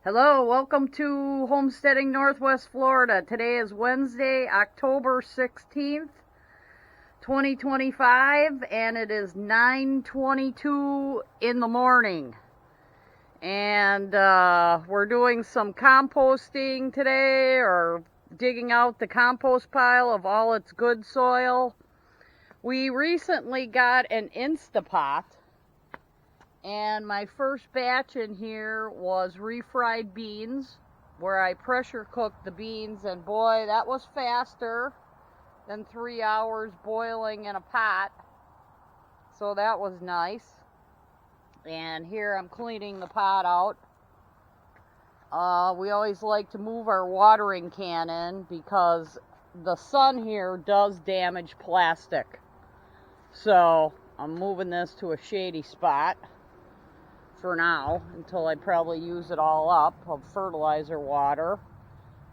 Hello, welcome to Homesteading Northwest Florida. Today is Wednesday, October 16th, 2025, and it is 9:22 in the morning. And we're doing some composting today, or digging out the compost pile of all its good soil. We recently got an Instant Pot. And my first batch in here was refried beans, where I pressure cooked the beans, and boy, that was faster than 3 hours boiling in a pot. So that was nice. And here I'm cleaning the pot out. We always like to move our watering can in because the sun here does damage plastic. So I'm moving this to a shady spot for now, until I probably use it all up of fertilizer water.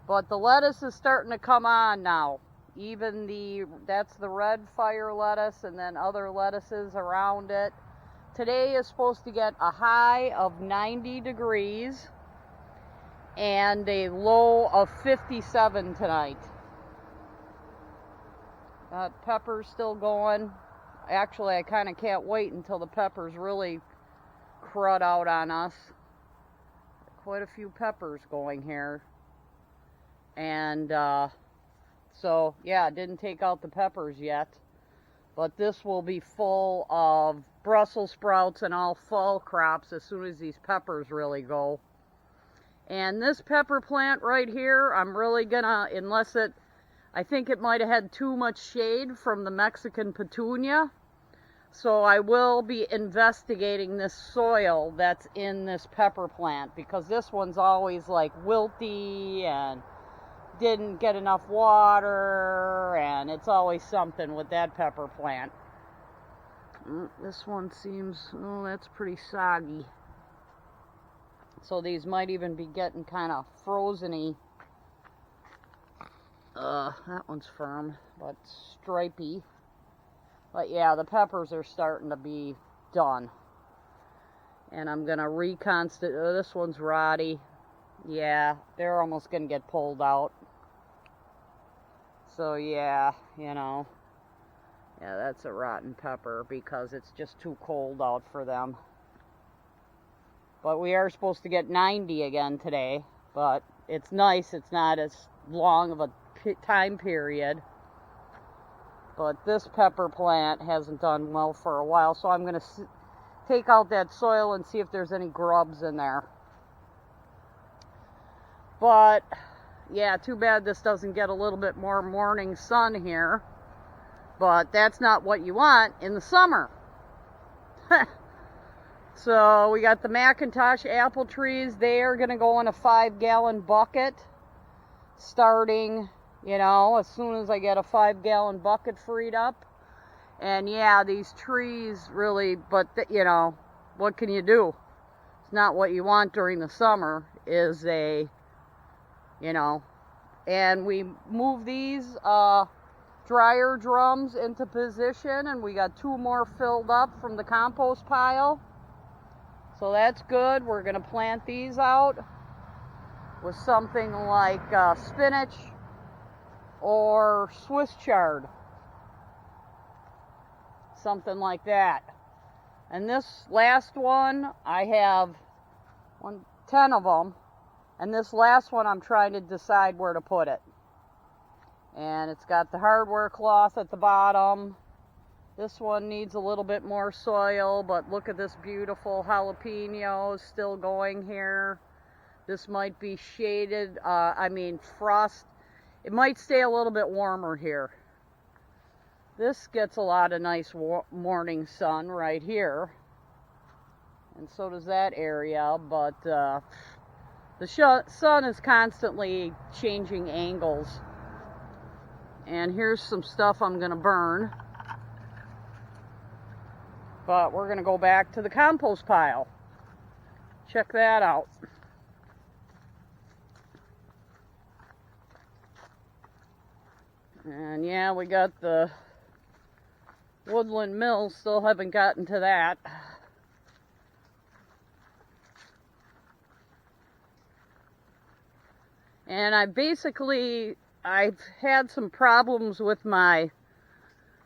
But the lettuce is starting to come on now. Even that's the red fire lettuce, and then other lettuces around it. Today is supposed to get a high of 90 degrees and a low of 57 tonight. Pepper's still going. Actually, I kind of can't wait until the peppers really crud out on us. Quite a few peppers going here. And so yeah, didn't take out the peppers yet, but this will be full of Brussels sprouts and all fall crops as soon as these peppers really go. And this pepper plant right here, I'm really gonna, I think it might have had too much shade from the Mexican petunia. So I will be investigating this soil that's in this pepper plant, because this one's always like wilty and didn't get enough water, and it's always something with that pepper plant. This one seems, oh, that's pretty soggy. So these might even be getting kind of frozen-y. That one's firm, but stripey. But yeah, the peppers are starting to be done. And I'm going to reconstitute. This one's rotty. Yeah, they're almost going to get pulled out. So yeah, yeah, that's a rotten pepper because it's just too cold out for them. But we are supposed to get 90 again today. But it's nice. It's not as long of a time period. But this pepper plant hasn't done well for a while, so I'm going to take out that soil and see if there's any grubs in there. But yeah, too bad this doesn't get a little bit more morning sun here. But that's not what you want in the summer. So we got the Macintosh apple trees. They are going to go in a 5-gallon bucket starting, as soon as I get a 5-gallon bucket freed up. And yeah, these trees really, but what can you do? It's not what you want during the summer, is and we move these dryer drums into position, and we got 2 more filled up from the compost pile. So that's good. We're going to plant these out with something like spinach or Swiss chard, something like that. And this last one, I have 10 of them, and this last one I'm trying to decide where to put it. And it's got the hardware cloth at the bottom. This one needs a little bit more soil, but look at this beautiful jalapeno still going here. This might be shaded, frost. It might stay a little bit warmer here. This gets a lot of nice morning sun right here. And so does that area, but the sun is constantly changing angles. And here's some stuff I'm going to burn. But we're going to go back to the compost pile. Check that out. And yeah, we got the woodland mill, still haven't gotten to that. And I've had some problems with my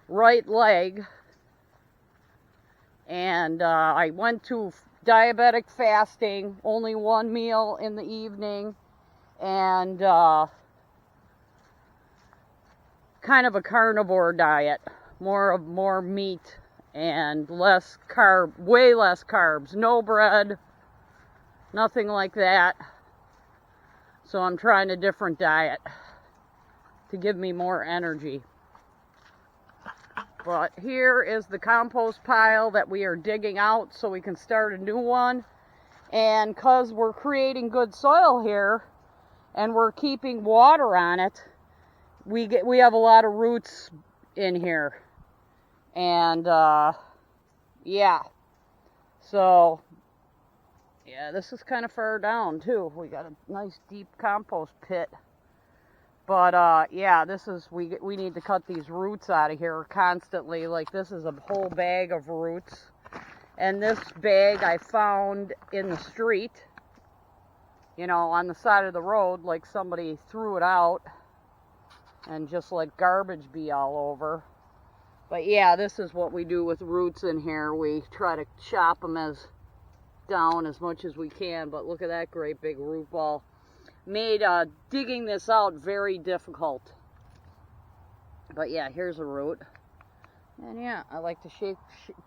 right leg, and I went to diabetic fasting, only one meal in the evening, and kind of a carnivore diet, more meat and less way less carbs, no bread, nothing like that. So I'm trying a different diet to give me more energy. But here is the compost pile that we are digging out so we can start a new one. And because we're creating good soil here and we're keeping water on it, we have a lot of roots in here. And yeah, so yeah, this is kind of far down too. We got a nice deep compost pit. But yeah, we need to cut these roots out of here constantly. Like, this is a whole bag of roots. And this bag I found in the street, you know, on the side of the road, like somebody threw it out and just let garbage be all over. But yeah, this is what we do with roots in here. We try to chop them down as much as we can. But look at that great big root ball. Made digging this out very difficult. But yeah, here's a root. And yeah, I like to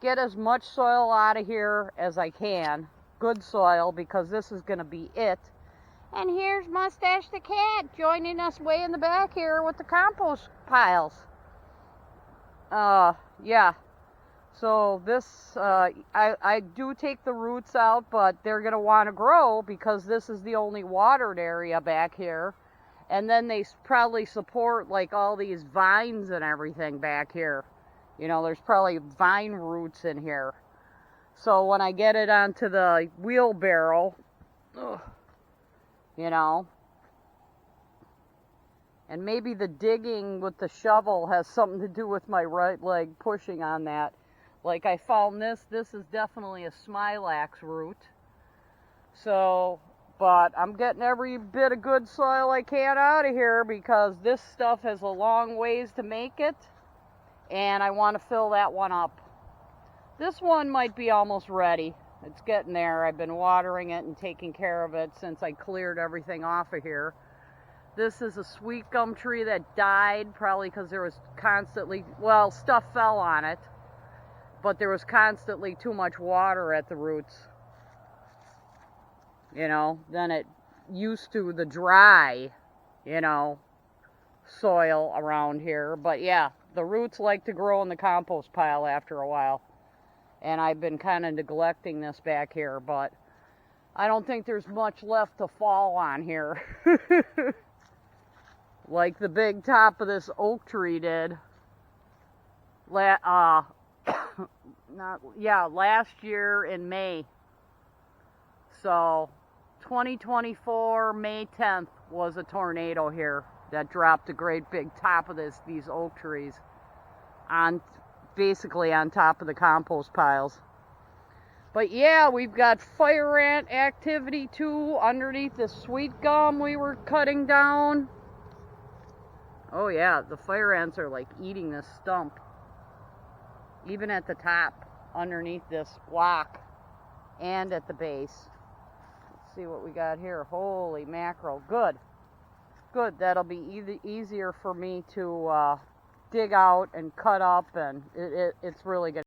get as much soil out of here as I can. Good soil, because this is going to be it. And here's Mustache the cat joining us way in the back here with the compost piles. Yeah. So this, I do take the roots out, but they're going to want to grow because this is the only watered area back here. And then they probably support like all these vines and everything back here. You know, there's probably vine roots in here. So when I get it onto the wheelbarrow, you know, and maybe the digging with the shovel has something to do with my right leg pushing on that. Like, I found this is definitely a smilax root. So, but I'm getting every bit of good soil I can out of here because this stuff has a long ways to make it. And I want to fill that one up. This one might be almost ready. It's getting there. I've been watering it and taking care of it since I cleared everything off of here. This is a sweet gum tree that died, probably because there was constantly, well, stuff fell on it. But there was constantly too much water at the roots. You know, then it used to the dry, you know, soil around here. But yeah, the roots like to grow in the compost pile after a while. And I've been kind of neglecting this back here, but I don't think there's much left to fall on here. Like the big top of this oak tree did. Last year in May. So 2024 May 10th was a tornado here that dropped a great big top of these oak trees basically on top of the compost piles. But yeah, we've got fire ant activity too underneath the sweet gum we were cutting down. Oh yeah, the fire ants are like eating this stump. Even at the top, underneath this block, and at the base. Let's see what we got here. Holy mackerel. Good. Good. That'll be easier for me to dig out and cut up, and it's really good.